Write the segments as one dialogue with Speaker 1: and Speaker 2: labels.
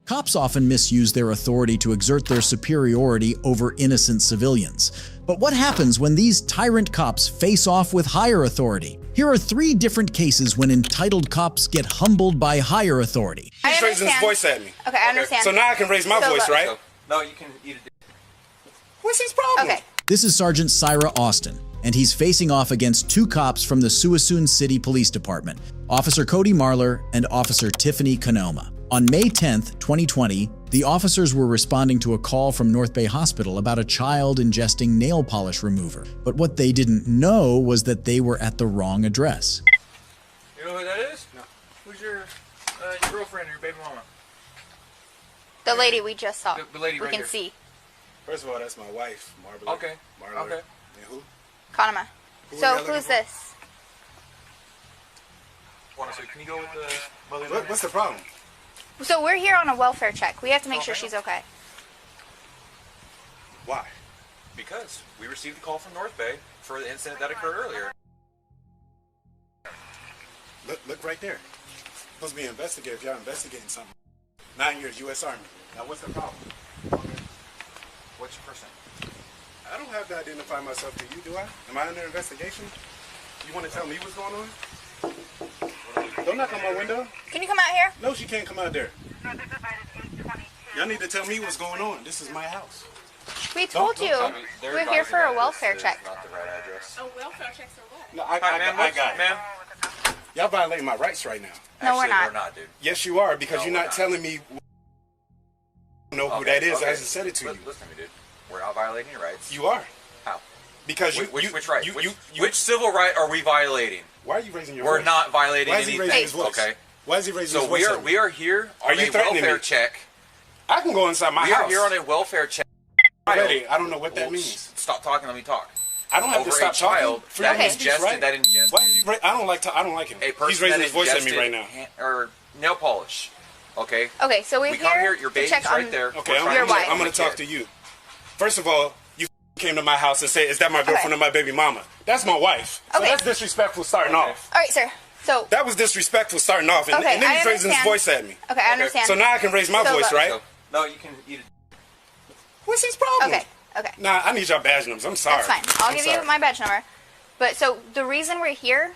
Speaker 1: Cops often misuse their authority to exert their superiority over innocent civilians. But what happens when these tyrant cops face off with higher authority? Here are 3 different cases when entitled cops get humbled by higher authority.
Speaker 2: He's raising his voice at me.
Speaker 3: Okay, I understand.
Speaker 2: So now I can raise my voice, right?
Speaker 4: No, you can eat it.
Speaker 2: What's his problem?
Speaker 3: Okay.
Speaker 1: This is Sergeant Syra Austin, and he's facing off against 2 cops from the Suisun City Police Department, Officer Cody Marler and Officer Tiffany Kanoma. On May 10th, 2020, the officers were responding to a call from North Bay Hospital about a child ingesting nail polish remover. But what they didn't know was that they were at the wrong address.
Speaker 4: You know who that is? No. Who's your girlfriend or your baby mama?
Speaker 3: The lady we just saw.
Speaker 4: The lady
Speaker 3: we
Speaker 4: right
Speaker 3: can
Speaker 4: here.
Speaker 3: see.
Speaker 2: First of all, that's my wife, Marla.
Speaker 4: Okay.
Speaker 2: Marla.
Speaker 4: Okay.
Speaker 2: And who?
Speaker 3: Kanama.
Speaker 2: Who
Speaker 3: So
Speaker 2: are y'all looking
Speaker 3: who's
Speaker 2: for?
Speaker 3: this?
Speaker 4: Can you go with the mother's
Speaker 2: What's the problem?
Speaker 3: So we're here on a welfare check. We have to make sure she's okay.
Speaker 2: Why?
Speaker 4: Because we received a call from North Bay for the incident that occurred earlier.
Speaker 2: Look right there. Supposed to be an investigator if y'all investigating something. 9 years, U.S. Army. Now what's the problem?
Speaker 4: What's your first name?
Speaker 2: I don't have to identify myself to you, do I? Am I under investigation? You want to tell me what's going on? Don't knock on my window.
Speaker 3: Can you come out here?
Speaker 2: No, she can't come out there. Y'all need to tell me what's going on. This is my house.
Speaker 3: We told you. We're here for a welfare check.
Speaker 4: Not the right address.
Speaker 5: Oh, welfare checks are what?
Speaker 2: No,
Speaker 4: Hi, ma'am.
Speaker 2: I got it.
Speaker 4: Ma'am.
Speaker 2: Y'all violating my rights right now.
Speaker 3: No, we're
Speaker 4: Actually,
Speaker 3: not.
Speaker 4: We're not, dude.
Speaker 2: Yes, you are, because
Speaker 4: No,
Speaker 2: you're
Speaker 4: we're
Speaker 2: not
Speaker 4: not.
Speaker 2: telling me who that is. I hasn't said it to you.
Speaker 4: Listen to me, dude. We're not violating your rights.
Speaker 2: You are.
Speaker 4: How?
Speaker 2: Because
Speaker 4: Which right? Which civil right are we violating?
Speaker 2: Why are you raising your
Speaker 4: We're
Speaker 2: voice?
Speaker 4: not violating
Speaker 2: Why is he
Speaker 4: anything.
Speaker 2: raising his voice?
Speaker 4: Okay.
Speaker 2: Why is he raising
Speaker 4: So
Speaker 2: his voice?
Speaker 4: we are here
Speaker 2: Are
Speaker 4: on
Speaker 2: you
Speaker 4: a
Speaker 2: threatening
Speaker 4: welfare
Speaker 2: me?
Speaker 4: check.
Speaker 2: I can go inside my
Speaker 4: We are
Speaker 2: house.
Speaker 4: here on a welfare check.
Speaker 2: Already, I don't know what that
Speaker 4: Well,
Speaker 2: means.
Speaker 4: Stop talking. Let me talk.
Speaker 2: I don't have
Speaker 4: Over
Speaker 2: to stop
Speaker 4: a child
Speaker 2: talking.
Speaker 4: that
Speaker 3: Okay.
Speaker 2: Speech,
Speaker 4: ingested
Speaker 2: right?
Speaker 4: that ingested.
Speaker 2: Why is he I don't like him.
Speaker 4: A person
Speaker 2: He's raising
Speaker 4: that
Speaker 2: his voice at me
Speaker 4: ingested
Speaker 2: right now.
Speaker 4: or nail polish. Okay.
Speaker 3: Okay, so we're
Speaker 4: We come here. Your
Speaker 3: to
Speaker 4: baby's
Speaker 3: check
Speaker 4: right
Speaker 3: on
Speaker 4: there.
Speaker 2: Okay,
Speaker 4: We're
Speaker 2: I'm
Speaker 4: trying
Speaker 3: Your
Speaker 4: to
Speaker 3: wife.
Speaker 4: check
Speaker 2: going
Speaker 4: on
Speaker 2: to
Speaker 4: the
Speaker 2: talk
Speaker 4: kid.
Speaker 2: to you. First of all, you came to my house and said, "Is that my girlfriend or my baby mama?" That's my wife. So
Speaker 3: Okay.
Speaker 2: that's disrespectful starting off.
Speaker 3: All right, sir. So
Speaker 2: That was disrespectful starting off, and,
Speaker 3: Okay,
Speaker 2: and then
Speaker 3: I
Speaker 2: he's raising his
Speaker 3: understand.
Speaker 2: voice at me.
Speaker 3: okay, I understand.
Speaker 2: So now I can raise my
Speaker 3: So
Speaker 2: voice,
Speaker 3: look-
Speaker 2: right?
Speaker 4: So, no, you can eat it.
Speaker 2: What's his problem?
Speaker 3: Okay, okay.
Speaker 2: Nah, I need your badge numbers. I'm sorry.
Speaker 3: That's fine. I'll give you my badge number. But so the reason we're here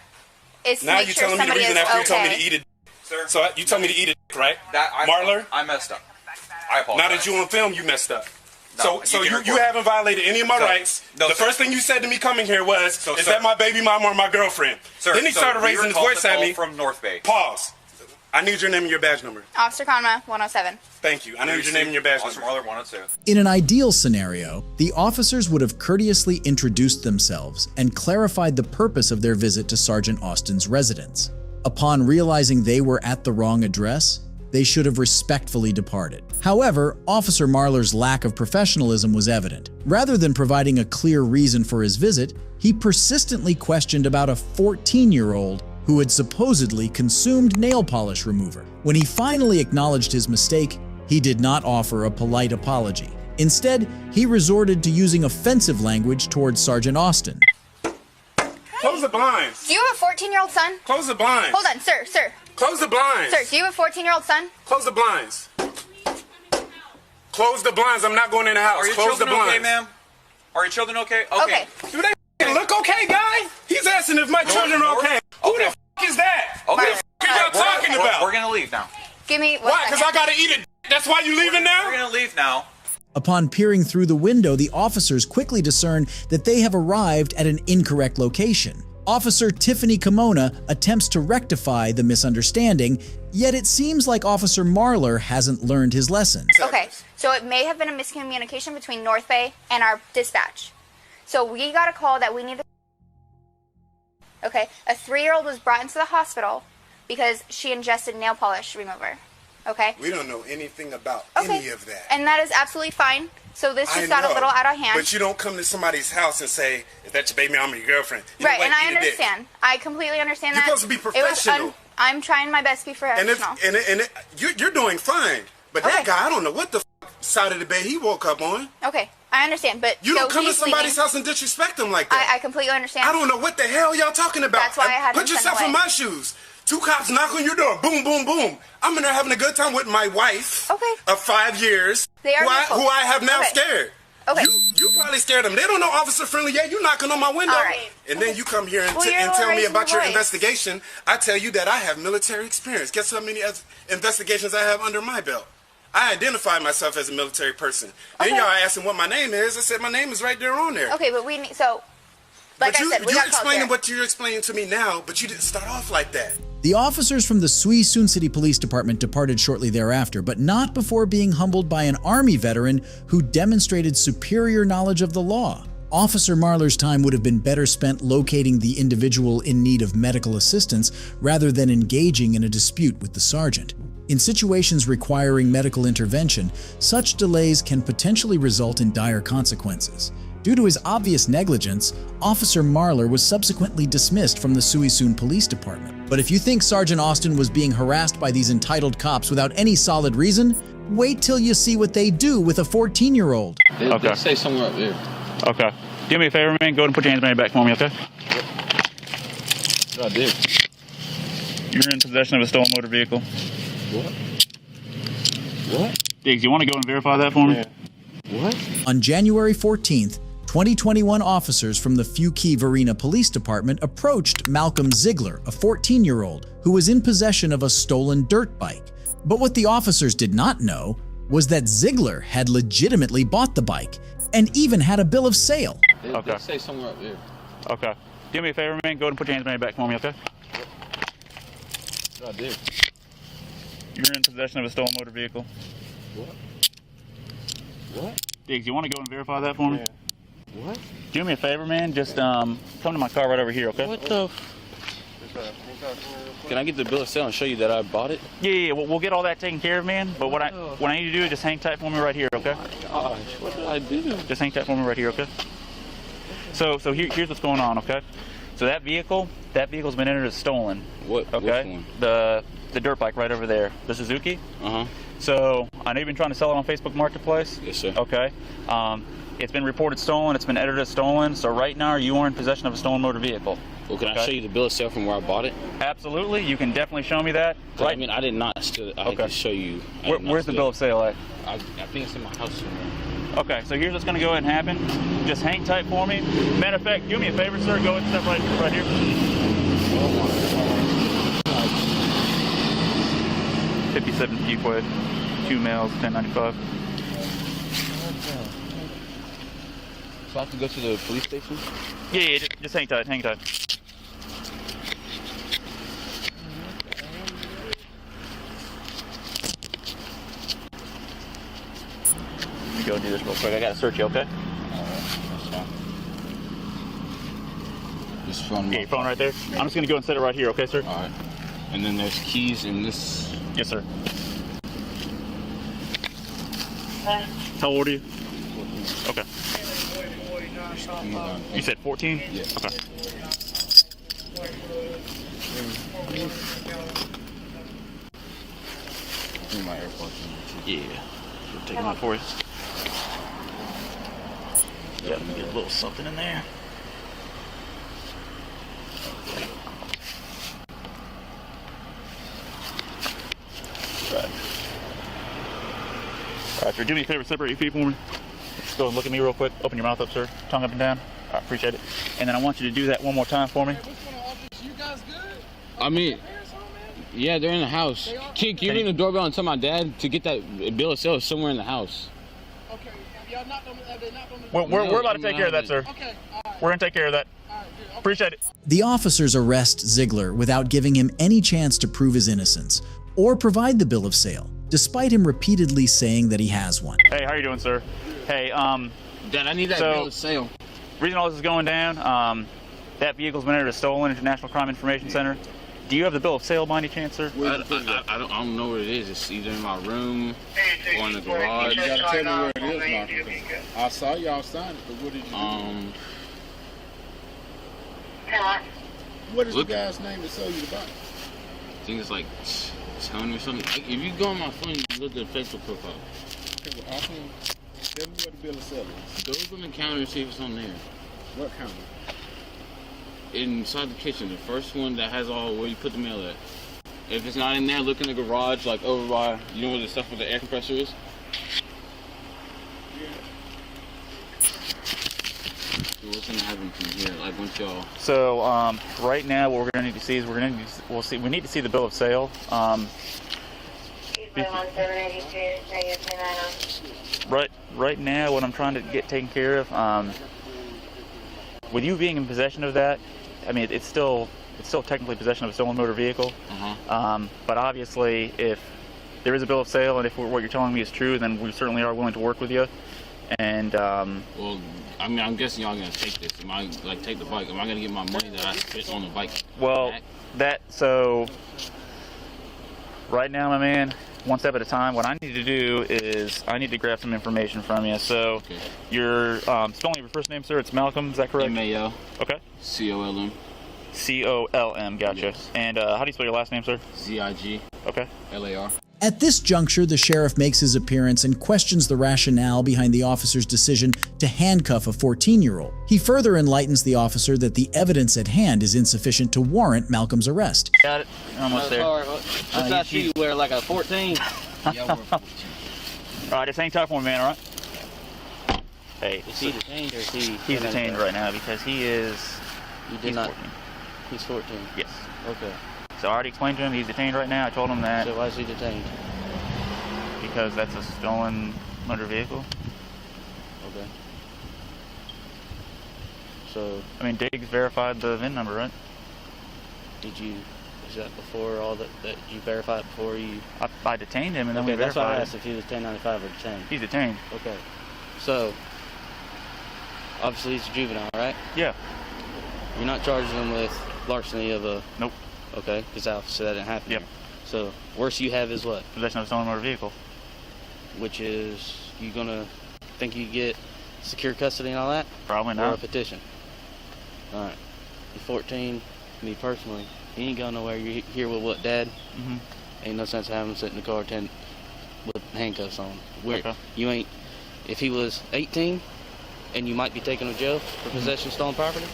Speaker 3: is to
Speaker 2: Now
Speaker 3: make
Speaker 2: you're
Speaker 3: sure
Speaker 2: telling me the
Speaker 3: somebody
Speaker 2: reason
Speaker 3: is
Speaker 2: after you
Speaker 3: okay.
Speaker 2: told me to eat it.
Speaker 4: Sir.
Speaker 2: So you told me to eat it, right? Marler?
Speaker 4: I messed up. I apologize.
Speaker 2: Now that you on film, you messed up.
Speaker 4: No,
Speaker 2: so
Speaker 4: you can
Speaker 2: you
Speaker 4: record.
Speaker 2: haven't violated any of my
Speaker 4: So-
Speaker 2: rights.
Speaker 4: no,
Speaker 2: The
Speaker 4: sir.
Speaker 2: first thing you said to me coming here was,
Speaker 4: So,
Speaker 2: "Is
Speaker 4: sir.
Speaker 2: that my baby mama or my girlfriend?"
Speaker 4: Sir,
Speaker 2: Then he
Speaker 4: so
Speaker 2: started
Speaker 4: we
Speaker 2: raising
Speaker 4: were
Speaker 2: his
Speaker 4: called
Speaker 2: voice
Speaker 4: the
Speaker 2: at
Speaker 4: call
Speaker 2: me.
Speaker 4: from North Bay.
Speaker 2: Pause. I need your name and your badge number.
Speaker 3: Officer Conma 107.
Speaker 2: Thank you. I need your name and your badge
Speaker 4: Officer
Speaker 2: number.
Speaker 4: Marler 102.
Speaker 1: In an ideal scenario, the officers would have courteously introduced themselves and clarified the purpose of their visit to Sergeant Austin's residence. Upon realizing they were at the wrong address, they should have respectfully departed. However, Officer Marler's lack of professionalism was evident. Rather than providing a clear reason for his visit, he persistently questioned about a 14-year-old who had supposedly consumed nail polish remover. When he finally acknowledged his mistake, he did not offer a polite apology. Instead, he resorted to using offensive language towards Sergeant Austin.
Speaker 2: Close the blinds.
Speaker 3: Do you have a 14-year-old son?
Speaker 2: Close the blinds.
Speaker 3: Hold on, sir.
Speaker 2: Close the blinds.
Speaker 3: Sir, do you have a 14-year-old son?
Speaker 2: Close the blinds. Close the blinds. I'm not going in the house.
Speaker 4: Are your
Speaker 2: Close the
Speaker 4: children
Speaker 2: blinds.
Speaker 4: okay, ma'am? Are your children okay?
Speaker 3: Okay.
Speaker 2: Do they f***ing look okay, guy? He's asking if my children are okay. Who the f*** is that?
Speaker 4: Okay.
Speaker 2: Who the f*** are y'all talking about?
Speaker 4: We're gonna leave now.
Speaker 3: Give me one
Speaker 2: Why? Because I
Speaker 3: second.
Speaker 2: gotta eat it. That's why you leaving
Speaker 4: We're
Speaker 2: now?
Speaker 4: gonna leave now.
Speaker 1: Upon peering through the window, the officers quickly discern that they have arrived at an incorrect location. Officer Tiffany Kimona attempts to rectify the misunderstanding, yet it seems like Officer Marler hasn't learned his lesson.
Speaker 3: Okay, so it may have been a miscommunication between North Bay and our dispatch. So we got a call that we need to... Okay, a 3-year-old was brought into the hospital because she ingested nail polish remover. Okay?
Speaker 2: We don't know anything about
Speaker 3: Okay.
Speaker 2: any of that.
Speaker 3: And that is absolutely fine. So this
Speaker 2: I
Speaker 3: just got a
Speaker 2: know,
Speaker 3: little out of hand.
Speaker 2: But you don't come to somebody's house and say, "Is that your baby mama or your girlfriend?" You
Speaker 3: Right,
Speaker 2: don't
Speaker 3: and I
Speaker 2: eat a dick.
Speaker 3: understand. I completely understand
Speaker 2: You're
Speaker 3: that.
Speaker 2: supposed to be
Speaker 3: It was
Speaker 2: professional.
Speaker 3: I'm trying my best to be
Speaker 2: And
Speaker 3: professional.
Speaker 2: you're doing fine. But that
Speaker 3: Okay.
Speaker 2: guy, I don't know what the side of the bed he woke up on.
Speaker 3: Okay, I understand, but
Speaker 2: You
Speaker 3: so
Speaker 2: don't come to
Speaker 3: he's
Speaker 2: somebody's
Speaker 3: leaving.
Speaker 2: house and disrespect them like that.
Speaker 3: I completely understand.
Speaker 2: I don't know what the hell y'all talking about.
Speaker 3: That's why I had
Speaker 2: Put
Speaker 3: him sent
Speaker 2: yourself in
Speaker 3: away.
Speaker 2: my shoes. 2 cops knock on your door. Boom, boom, boom. I'm in there having a good time with my wife of 5 years,
Speaker 3: They are
Speaker 2: who I have now scared.
Speaker 3: Okay.
Speaker 2: You probably scared them. They don't know officer friendly yet. You knocking on my window.
Speaker 3: All right.
Speaker 2: And then you come here and,
Speaker 3: Well,
Speaker 2: and tell me
Speaker 3: raising
Speaker 2: about
Speaker 3: your
Speaker 2: your
Speaker 3: voice.
Speaker 2: investigation. I tell you that I have military experience. Guess how many investigations I have under my belt? I identify myself as a military person. Then y'all asking what my name is. I said my name is right there on there.
Speaker 3: Okay, but we need, so, like I said, we
Speaker 2: you're
Speaker 3: got called
Speaker 2: explaining
Speaker 3: here.
Speaker 2: what you're explaining to me now, but you didn't start off like that.
Speaker 1: The officers from the Suisun City Police Department departed shortly thereafter, but not before being humbled by an Army veteran who demonstrated superior knowledge of the law. Officer Marler's time would have been better spent locating the individual in need of medical assistance rather than engaging in a dispute with the sergeant. In situations requiring medical intervention, such delays can potentially result in dire consequences. Due to his obvious negligence, Officer Marler was subsequently dismissed from the Suisun Police Department. But if you think Sergeant Austin was being harassed by these entitled cops without any solid reason, wait till you see what they do with a 14-year-old.
Speaker 5: They say somewhere up there.
Speaker 6: Okay. Do me a favor, man. Go ahead and put your hands behind your back for me, okay?
Speaker 5: Yep. What I did?
Speaker 6: You're in possession of a stolen motor vehicle.
Speaker 5: What? What?
Speaker 6: Diggs, you want to go and verify that for me?
Speaker 5: Yeah. What?
Speaker 1: On January 14th, 2021 officers from the Fuquay-Varina Police Department approached Malcolm Ziegler, a 14-year-old, who was in possession of a stolen dirt bike. But what the officers did not know was that Ziegler had legitimately bought the bike and even had a bill of sale.
Speaker 5: They say somewhere up there.
Speaker 6: Okay. Do me a favor, man. Go ahead and put your hands behind your back for me, okay?
Speaker 5: What I did?
Speaker 6: You're in possession of a stolen motor vehicle.
Speaker 5: What? What?
Speaker 6: Diggs, you want to go and verify that for me?
Speaker 5: Yeah. What?
Speaker 6: Do me a favor, man. Just come to my car right over here, okay?
Speaker 5: What the? Can I get the bill of sale and show you that I bought it?
Speaker 6: Yeah. We'll get all that taken care of, man. But what I need to do is just hang tight for me right here, okay?
Speaker 5: Gosh, what did I do?
Speaker 6: Just hang tight for me right here, okay? So here's what's going on, okay? So that vehicle's been entered as stolen.
Speaker 5: What?
Speaker 6: Okay.
Speaker 5: Which one?
Speaker 6: The dirt bike right over there, the Suzuki.
Speaker 5: Uh-huh.
Speaker 6: So I know you've been trying to sell it on Facebook Marketplace.
Speaker 5: Yes, sir.
Speaker 6: Okay. It's been reported stolen. It's been entered as stolen. So right now you are in possession of a stolen motor vehicle.
Speaker 5: Well, can I show you the bill of sale from where I bought it?
Speaker 6: Absolutely. You can definitely show me that.
Speaker 5: Right. I mean, I did not steal it. I had to show you.
Speaker 6: Where's the bill of sale at?
Speaker 5: I think it's in my house somewhere.
Speaker 6: Okay, so here's what's going to go ahead and happen. Just hang tight for me. Matter of fact, do me a favor, sir. Go ahead and step right here.
Speaker 5: Oh, my God.
Speaker 6: 57 Fuquay, 2 males, 1095.
Speaker 5: So I can go to the police station?
Speaker 6: Yeah, just hang tight, hang tight. Let me go and do this real quick. I gotta search you, okay?
Speaker 5: Alright, that's fine. This phone.
Speaker 6: Yeah, your phone right there. I'm just gonna go and set it right here, okay, sir?
Speaker 5: Alright. And then there's keys in this.
Speaker 6: Yes, sir. How old are you?
Speaker 5: 14.
Speaker 6: Okay. You said 14?
Speaker 5: Yeah.
Speaker 6: Okay.
Speaker 5: In my AirPods.
Speaker 6: Yeah. We'll take them out for you. Yeah, let me get a little something in there. Right. Alright, sir, do me a favor, separate your feet for me. Just go and look at me real quick. Open your mouth up, sir. Tongue up and down. I appreciate it. And then I want you to do that one more time for me.
Speaker 2: You guys good?
Speaker 5: I mean, yeah, they're in the house. Can you ring the doorbell and tell my dad to get that bill of sale somewhere in the house?
Speaker 2: Okay. Y'all knocked on the
Speaker 6: We're about to take care of that, sir.
Speaker 2: Okay. All right.
Speaker 6: We're going to take care of that.
Speaker 2: All right. Good.
Speaker 6: Appreciate it.
Speaker 1: The officers arrest Ziegler without giving him any chance to prove his innocence or provide the bill of sale, despite him repeatedly saying that he has one.
Speaker 6: Hey, how you doing, sir? Hey,
Speaker 5: Dad, I need that bill of sale.
Speaker 6: reason all this is going down, that vehicle's been entered as stolen into National Crime Information Center. Do you have the bill of sale by any chance, sir?
Speaker 5: I don't know where it is. It's either in my room or in the garage.
Speaker 7: You gotta tell me where it is, Malcolm, 'cause I saw y'all sign it, but what did you do? What is
Speaker 5: look-
Speaker 7: the guy's name that sold you the bike?
Speaker 5: I think it's like Tony or something. If you go on my phone, you look at the Facebook profile.
Speaker 7: Okay, well, Austin, tell me what the bill of sale is.
Speaker 5: Go up on the counter and see if it's on there.
Speaker 7: What counter?
Speaker 5: inside the kitchen, the first one that has all where you put the mail at. If it's not in there, look in the garage, like over by, you know where the stuff with the air compressor is? So what's gonna happen from here, like once y'all...
Speaker 6: So, right now, what we're gonna need to see is we need to see the bill of sale. Right now, what I'm trying to get taken care of, with you being in possession of that, I mean, it's still technically possession of a stolen motor vehicle. But obviously, if there is a bill of sale and if what you're telling me is true, then we certainly are willing to work with you. And
Speaker 5: well, I mean, I'm guessing y'all gonna take this. Am I like take the bike? Am I gonna get my money that I spent on the bike?
Speaker 6: Well, so right now, my man, one step at a time. What I need to do is I need to grab some information from you. So,
Speaker 5: okay.
Speaker 6: Your spelling of your first name, sir, it's Malcolm. Is that correct?
Speaker 5: M-A-L.
Speaker 6: Okay.
Speaker 5: C-O-L-M.
Speaker 6: C-O-L-M. Gotcha.
Speaker 5: Yes.
Speaker 6: And how do you spell your last name, sir?
Speaker 5: Z-I-G.
Speaker 6: Okay.
Speaker 5: L-A-R.
Speaker 1: At this juncture, the sheriff makes his appearance and questions the rationale behind the officer's decision to handcuff a 14-year-old. He further enlightens the officer that the evidence at hand is insufficient to warrant Malcolm's arrest.
Speaker 6: Got it. Almost there.
Speaker 8: What's that shoe you wear, like a 14?
Speaker 5: Yeah, we're 14.
Speaker 6: All right, just hang tight for me, man, all right? Hey.
Speaker 8: Is he detained or is he...
Speaker 6: He's detained right now because he is...
Speaker 8: He's 14.
Speaker 6: 14.
Speaker 8: He's 14?
Speaker 6: Yes.
Speaker 8: Okay.
Speaker 6: So I already explained to him he's detained right now. I told him that...
Speaker 8: So why is he detained?
Speaker 6: Because that's a stolen motor vehicle.
Speaker 8: Okay. So...
Speaker 6: I mean, Diggs verified the VIN number, right?
Speaker 8: Did you... Is that before all that you verified before you...
Speaker 6: I detained him and then we
Speaker 8: that's
Speaker 6: verified
Speaker 8: why I
Speaker 6: it.
Speaker 8: asked if he was 1095 or detained.
Speaker 6: He's detained.
Speaker 8: Okay. So... Obviously he's a juvenile, right?
Speaker 6: Yeah.
Speaker 8: You're not charging him with larceny of a...
Speaker 6: Nope.
Speaker 8: Okay, because obviously that didn't happen.
Speaker 6: Yep.
Speaker 8: Here. So, worst you have is what?
Speaker 6: Possession of a stolen motor vehicle.
Speaker 8: Which is, you gonna think you get secure custody and all that?
Speaker 6: Probably
Speaker 8: Or
Speaker 6: not.
Speaker 8: a petition? Alright. You're 14, me personally, you ain't going nowhere. You're here with what, Dad?
Speaker 6: Mm-hmm.
Speaker 8: Ain't no sense of having him sit in the car with handcuffs on.
Speaker 6: Okay.
Speaker 8: You ain't, if he was 18, and you might be taken to jail for possession of stolen property,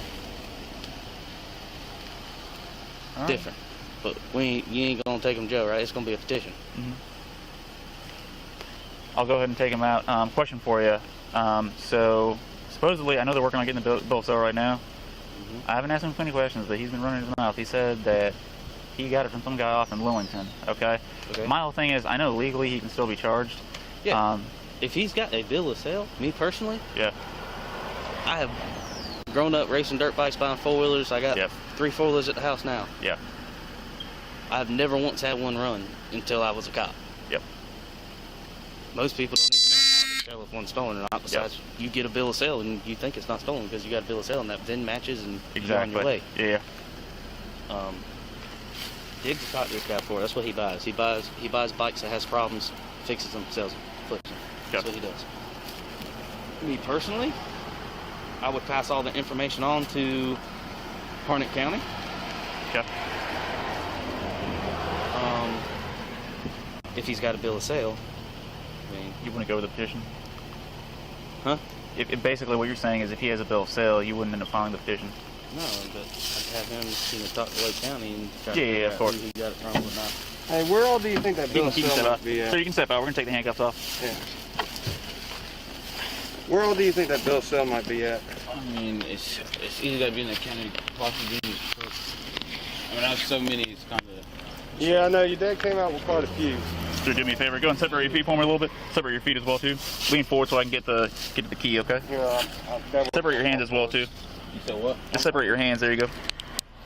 Speaker 6: Right.
Speaker 8: different. But you ain't gonna take him to jail, right? It's gonna be a petition.
Speaker 6: Mm-hmm. I'll go ahead and take him out. Question for you. So supposedly, I know they're working on getting the bill of sale right now.
Speaker 8: Mm-hmm.
Speaker 6: I haven't asked him any questions, but he's been running his mouth. He said that he got it from some guy off in Lillington. Okay. My whole thing is, I know legally he can still be charged.
Speaker 8: Yeah. If he's got a bill of sale, me personally,
Speaker 6: yeah.
Speaker 8: I have grown up racing dirt bikes, buying four-wheelers. I got 3 four-wheelers at the house now.
Speaker 6: Yeah.
Speaker 8: I've never once had one run until I was a cop.
Speaker 6: Yep.
Speaker 8: Most people don't even know how to tell if one's stolen or not. Besides, you get a bill of sale and you think it's not stolen because you got a bill of sale and that VIN matches and you're on your way.
Speaker 6: Yeah.
Speaker 8: Diggs has taught this guy before. That's what he buys. He buys bikes that has problems, fixes them, sells them, flips them. That's what he does. Me personally, I would pass all the information on to Harnett County.
Speaker 6: Okay.
Speaker 8: If he's got a bill of sale, I mean,
Speaker 6: You want to go with the petition?
Speaker 8: huh?
Speaker 6: If basically what you're saying is if he has a bill of sale, you wouldn't end up filing the petition.
Speaker 8: No, but I'd have him, talk to Lake County and try to
Speaker 6: Yeah,
Speaker 8: figure
Speaker 6: of
Speaker 8: out
Speaker 6: course.
Speaker 8: who he got it from or not.
Speaker 9: Hey, where all do you think that bill of sale might be at?
Speaker 6: Sir, you can step out. We're going to take the handcuffs off.
Speaker 9: Yeah. Where all do you think that bill of sale might be at?
Speaker 5: I mean, it's either got to be in the county, possibly in the court. I mean, I have so many, it's kind of...
Speaker 9: Yeah, I know. Your dad came out with quite a few.
Speaker 6: Sir, do me a favor. Go and separate your feet for me a little bit. Separate your feet as well, too. Lean forward so I can get to the key, okay?
Speaker 9: Yeah,
Speaker 6: Separate your hands as well, too.
Speaker 5: You said what?
Speaker 6: Just separate your hands. There you go.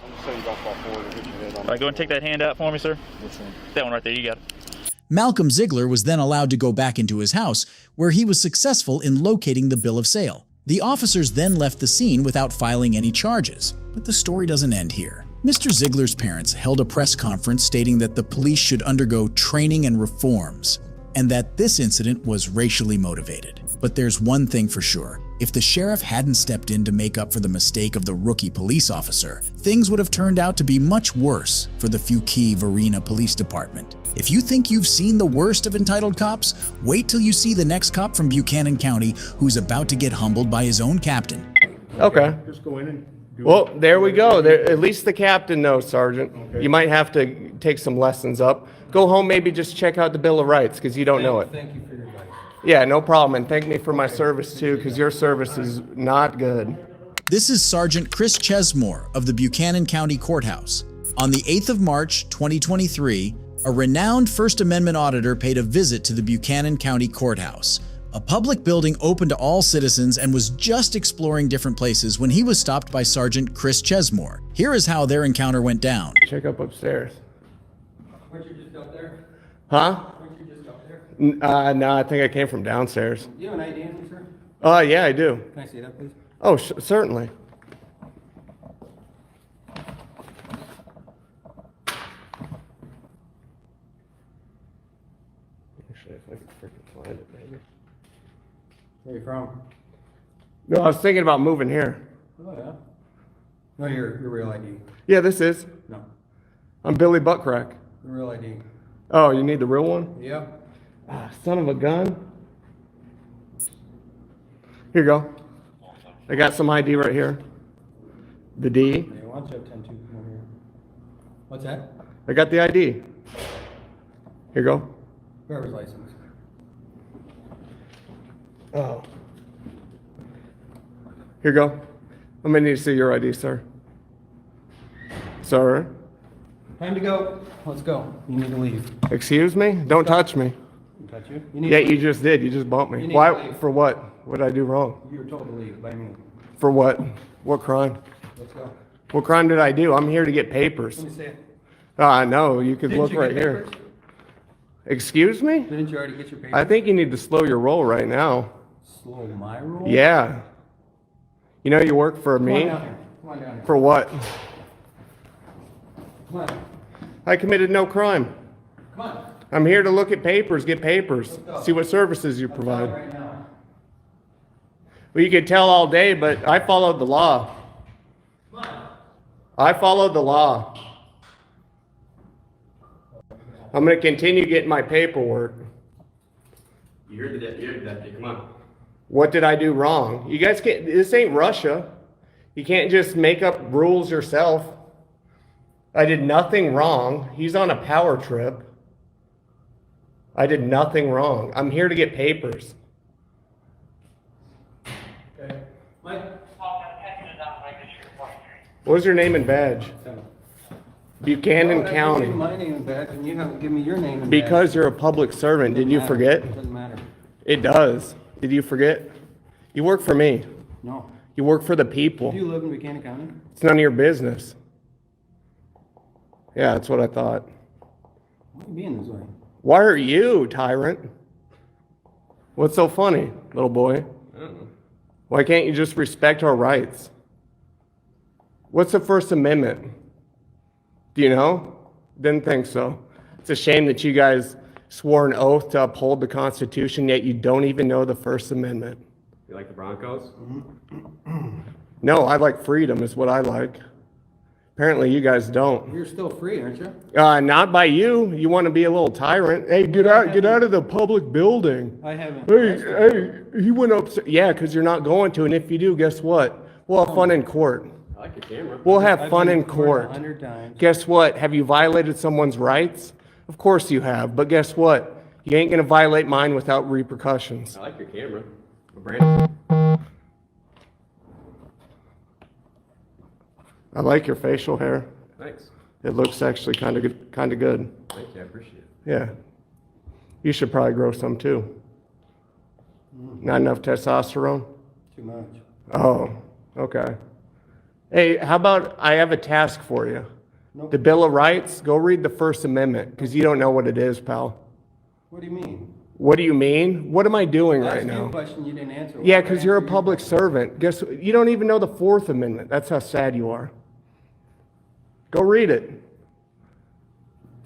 Speaker 9: I'm just saying drop off forward and hit your head on.
Speaker 6: All right, go and take that hand out for me, sir.
Speaker 5: Which one?
Speaker 6: That one right there. You got it.
Speaker 1: Malcolm Ziegler was then allowed to go back into his house, where he was successful in locating the bill of sale. The officers then left the scene without filing any charges. But the story doesn't end here. Mr. Ziegler's parents held a press conference stating that the police should undergo training and reforms, and that this incident was racially motivated. But there's one thing for sure. If the sheriff hadn't stepped in to make up for the mistake of the rookie police officer, things would have turned out to be much worse for the Fuquay Varina Police Department. If you think you've seen the worst of entitled cops, wait till you see the next cop from Buchanan County who's about to get humbled by his own captain.
Speaker 9: Okay. Just go in and
Speaker 10: Well, there we go. There, at least the captain knows, Sergeant.
Speaker 11: Okay.
Speaker 10: You might have to take some lessons up. Go home, maybe just check out the Bill of Rights, because you don't know it.
Speaker 11: Thank you for your advice.
Speaker 10: Yeah, no problem. And thank me for my service, too, because your service is not good.
Speaker 1: This is Sergeant Chris Chesmore of the Buchanan County Courthouse. On the 8th of March, 2023, a renowned First Amendment auditor paid a visit to the Buchanan County Courthouse, a public building open to all citizens, and was just exploring different places when he was stopped by Sergeant Chris Chesmore. Here is how their encounter went down.
Speaker 10: Check up upstairs.
Speaker 11: Weren't you just up there?
Speaker 10: Huh?
Speaker 11: Weren't you just up there?
Speaker 10: No, I think I came from downstairs.
Speaker 11: Do you have an ID, sir?
Speaker 10: Yeah, I do.
Speaker 11: Can I see that, please?
Speaker 10: Oh, certainly. Actually, if I could freaking find it, maybe.
Speaker 11: Where are you from?
Speaker 10: No, I was thinking about moving here.
Speaker 11: Oh, yeah. No, your real ID.
Speaker 10: Yeah, this is.
Speaker 11: No,
Speaker 10: I'm Billy Buttcrack.
Speaker 11: the real ID.
Speaker 10: Oh, you need the real one?
Speaker 11: Yeah.
Speaker 10: Son of a gun. Here you go. I got some ID right here. The D.
Speaker 11: Hey, why don't you have 10-2 come over here? What's that?
Speaker 10: I got the ID. Here you go.
Speaker 11: Driver's license.
Speaker 10: Oh. Here you go. I'm gonna need to see your ID, sir. Sir?
Speaker 11: Time to go. Let's go. You need to leave.
Speaker 10: Excuse me? Don't touch me.
Speaker 11: Touch you? You need
Speaker 10: Yeah,
Speaker 11: to leave.
Speaker 10: you just did. You just bumped
Speaker 11: You
Speaker 10: me.
Speaker 11: need
Speaker 10: Why?
Speaker 11: to leave.
Speaker 10: For what? What did I do wrong?
Speaker 11: You were told to leave by me.
Speaker 10: For what? What crime?
Speaker 11: Let's go.
Speaker 10: What crime did I do? I'm here to get papers.
Speaker 11: Let me see it.
Speaker 10: No, you could
Speaker 11: Didn't
Speaker 10: look
Speaker 11: you
Speaker 10: right
Speaker 11: get
Speaker 10: here.
Speaker 11: papers?
Speaker 10: Excuse me?
Speaker 11: Didn't you already get your papers?
Speaker 10: I think you need to slow your roll right now.
Speaker 11: Slow my roll?
Speaker 10: Yeah. You know you work for
Speaker 11: Come on
Speaker 10: me?
Speaker 11: down here. Come on down here.
Speaker 10: For what?
Speaker 11: Come on.
Speaker 10: I committed no crime.
Speaker 11: Come on.
Speaker 10: I'm here to look at papers, get papers,
Speaker 11: Let's go.
Speaker 10: see what services you
Speaker 11: I'm telling you
Speaker 10: provide.
Speaker 11: right now.
Speaker 10: Well, you could tell all day, but I followed the law.
Speaker 11: Come on.
Speaker 10: I followed the law. I'm going to continue getting my paperwork.
Speaker 9: You're the deputy. Come on.
Speaker 10: What did I do wrong? You guys can't, this ain't Russia. You can't just make up rules yourself. I did nothing wrong. He's on a power trip. I did nothing wrong. I'm here to get papers.
Speaker 11: Okay. Mike.
Speaker 10: What was your name and badge? Buchanan
Speaker 11: Well,
Speaker 10: County.
Speaker 11: I gave you my name and badge, and you haven't given me your name and badge.
Speaker 10: Because you're a public servant, did
Speaker 11: Doesn't
Speaker 10: you
Speaker 11: matter.
Speaker 10: forget?
Speaker 11: It doesn't matter.
Speaker 10: It does. Did you forget? You work for me.
Speaker 11: No.
Speaker 10: You work for the people.
Speaker 11: Do you live in Buchanan County?
Speaker 10: It's none of your business. Yeah, that's what I thought.
Speaker 11: Why are you being this way?
Speaker 10: Why are you, tyrant? What's so funny, little boy?
Speaker 9: I don't know.
Speaker 10: Why can't you just respect our rights? What's the First Amendment? Do you know? Didn't think so. It's a shame that you guys swore an oath to uphold the Constitution, yet you don't even know the First Amendment.
Speaker 9: You like the Broncos?
Speaker 10: No, I like freedom is what I like. Apparently you guys don't.
Speaker 11: You're still free, aren't you?
Speaker 10: Not by you. You want to be a little tyrant. Hey, get out of the public building.
Speaker 11: I haven't.
Speaker 10: Hey, he went up. Yeah, because you're not going to. And if you do, guess what? We'll have fun in court.
Speaker 9: I like your camera.
Speaker 10: We'll have
Speaker 11: I've
Speaker 10: fun
Speaker 11: been
Speaker 10: in
Speaker 11: to
Speaker 10: court.
Speaker 11: 100 times.
Speaker 10: Guess what? Have you violated someone's rights? Of course you have. But guess what? You ain't going to violate mine without repercussions.
Speaker 9: I like your camera. Brandon.
Speaker 10: I like your facial hair.
Speaker 9: Thanks.
Speaker 10: It looks actually kind of good.
Speaker 9: Thank you. I appreciate it.
Speaker 10: Yeah. You should probably grow some too. Not enough testosterone?
Speaker 11: Too much.
Speaker 10: Oh, okay. Hey, how about I have a task for you?
Speaker 11: Nope.
Speaker 10: The Bill of Rights, go read the First Amendment, because you don't know what it is, pal.
Speaker 11: What do you mean?
Speaker 10: What do you mean? What am I doing
Speaker 11: I
Speaker 10: right
Speaker 11: asked you a
Speaker 10: now?
Speaker 11: question you didn't answer.
Speaker 10: Yeah,
Speaker 11: Why
Speaker 10: because
Speaker 11: would I
Speaker 10: you're a
Speaker 11: answer your
Speaker 10: public
Speaker 11: question?
Speaker 10: servant. Guess you don't even know the Fourth Amendment. That's how sad you are. Go read it.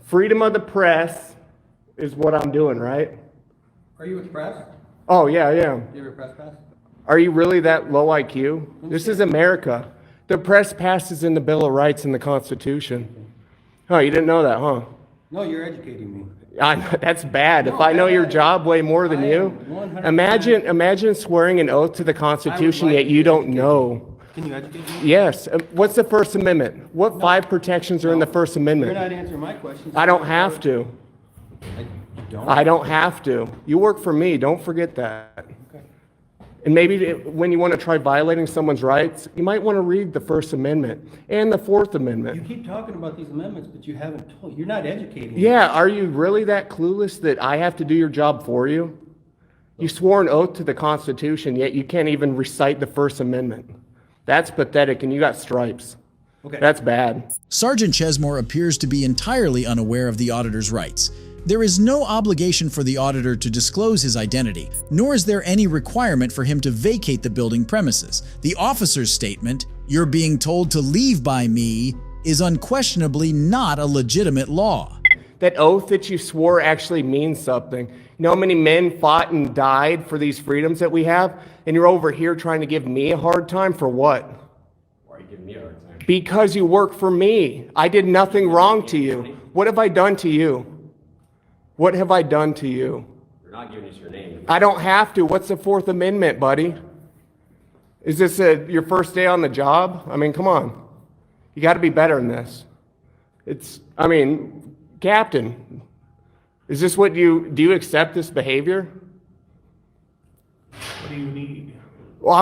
Speaker 10: Freedom of the press is what I'm doing, right?
Speaker 11: Are you with the press?
Speaker 10: Oh, yeah, I am.
Speaker 11: Do you have a press pass?
Speaker 10: Are you really that low IQ? This is America. The press passes in the Bill of Rights and the Constitution. Oh, you didn't know that, huh?
Speaker 11: No, you're educating me.
Speaker 10: That's bad. If
Speaker 11: No,
Speaker 10: I know your
Speaker 11: bad.
Speaker 10: job way more than
Speaker 11: I
Speaker 10: you,
Speaker 11: am 100%
Speaker 10: imagine swearing an oath to the Constitution
Speaker 11: like
Speaker 10: yet
Speaker 11: to
Speaker 10: you
Speaker 11: be
Speaker 10: don't
Speaker 11: educated.
Speaker 10: know
Speaker 11: Can you educate me?
Speaker 10: Yes. What's the First Amendment? What 5 protections are in the First Amendment?
Speaker 11: You're not answering my questions.
Speaker 10: I don't have to.
Speaker 11: You don't?
Speaker 10: I don't have to. You work for me. Don't forget that.
Speaker 11: Okay.
Speaker 10: And maybe when you want to try violating someone's rights, you might want to read the First Amendment and the Fourth
Speaker 11: You
Speaker 10: Amendment.
Speaker 11: keep talking about these amendments, but you haven't told, you're not educating me.
Speaker 10: Yeah, are you really that clueless that I have to do your job for you? You swore an oath to the Constitution, yet you can't even recite the First Amendment. That's pathetic, and you got stripes.
Speaker 11: Okay.
Speaker 10: That's bad.
Speaker 1: Sergeant Chesmore appears to be entirely unaware of the auditor's rights. There is no obligation for the auditor to disclose his identity, nor is there any requirement for him to vacate the building premises. The officer's statement, "You're being told to leave by me," is unquestionably not a legitimate law.
Speaker 10: That oath that you swore actually means something. You know how many men fought and died for these freedoms that we have? And you're over here trying to give me a hard time for what?
Speaker 9: Why are you giving me a hard time?
Speaker 10: Because you work for me. I did nothing wrong to you. What have I done to you? What have I done to you?
Speaker 9: You're not giving us your name.
Speaker 10: I don't have to. What's the Fourth Amendment, buddy? Is this your first day on the job? I mean, come on. You got to be better than this. Captain, is this what do you accept this behavior?
Speaker 12: What do you need?
Speaker 10: Well,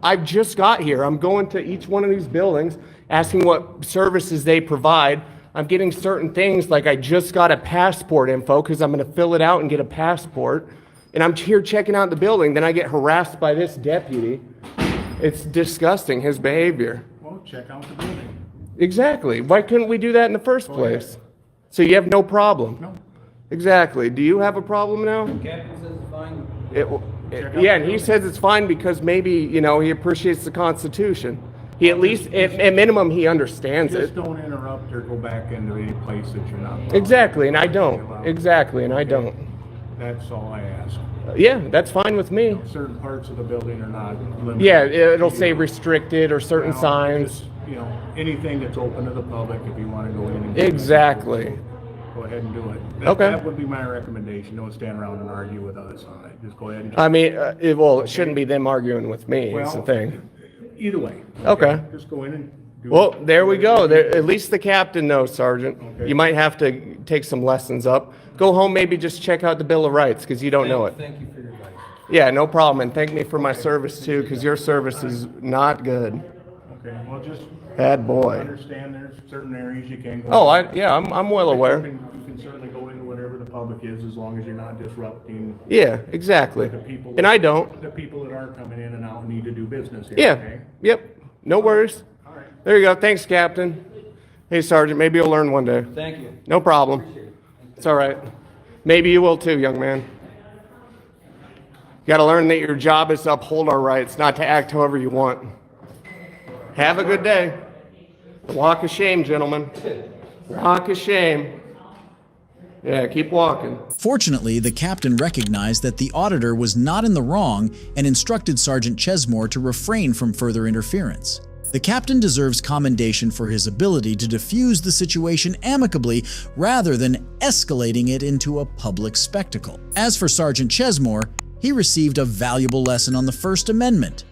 Speaker 10: I've just got here. I'm going to each one of these buildings, asking what services they provide. I'm getting certain things, like I just got a passport info because I'm going to fill it out and get a passport. And I'm here checking out the building. Then I get harassed by this deputy. It's disgusting, his behavior.
Speaker 12: Well, check out the building.
Speaker 10: Exactly. Why couldn't we do that in the first place? So you have no problem?
Speaker 12: No.
Speaker 10: Exactly. Do you have a problem now?
Speaker 11: Captain says it's fine.
Speaker 10: Yeah, and he says it's fine because maybe, he appreciates the Constitution. He at least, at minimum, he understands
Speaker 12: Just
Speaker 10: it.
Speaker 12: don't interrupt or go back into a place that you're not.
Speaker 10: Exactly, and I don't. Exactly, and I don't.
Speaker 12: That's all I ask.
Speaker 10: Yeah, that's fine with me.
Speaker 12: Certain parts of the building are not limited.
Speaker 10: Yeah, it'll say restricted or certain
Speaker 12: Well,
Speaker 10: signs.
Speaker 12: just, anything that's open to the public, if you want to go in and.
Speaker 10: Exactly.
Speaker 12: Go ahead and do it.
Speaker 10: Okay.
Speaker 12: That would be my recommendation. Don't stand around and argue with us on it. Just go ahead and.
Speaker 10: I mean, it shouldn't be them arguing with me, is the
Speaker 12: Well,
Speaker 10: thing.
Speaker 12: Either way.
Speaker 10: Okay.
Speaker 12: Just go in and do it.
Speaker 10: Well, there we go. At least the captain knows, Sergeant.
Speaker 12: Okay.
Speaker 10: You might have to take some lessons up. Go home, maybe just check out the Bill of Rights, because you don't know it.
Speaker 11: Thank you for your advice.
Speaker 10: Yeah, no problem. And thank me for my service, too, because your service is not good.
Speaker 12: Okay, well, just.
Speaker 10: Bad boy.
Speaker 12: Understand there's certain areas you can go.
Speaker 10: Oh, I'm well aware.
Speaker 12: You can certainly go into whatever the public is, as long as you're not disrupting.
Speaker 10: Yeah, exactly.
Speaker 12: The people.
Speaker 10: And I don't.
Speaker 12: The people that are coming in and out need to do business here,
Speaker 10: Yeah.
Speaker 12: okay?
Speaker 10: Yep. No worries.
Speaker 12: All right.
Speaker 10: There you go. Thanks, Captain. Hey, Sergeant, maybe you'll learn one day.
Speaker 11: Thank you.
Speaker 10: No problem. It's all right. Maybe you will too, young man. You got to learn that your job is to uphold our rights, not to act however you want. Have a good day. Walk of shame, gentlemen. Walk of shame. Yeah, keep walking.
Speaker 1: Fortunately, the captain recognized that the auditor was not in the wrong and instructed Sergeant Chesmore to refrain from further interference. The captain deserves commendation for his ability to diffuse the situation amicably rather than escalating it into a public spectacle. As for Sergeant Chesmore, he received a valuable lesson on the First Amendment.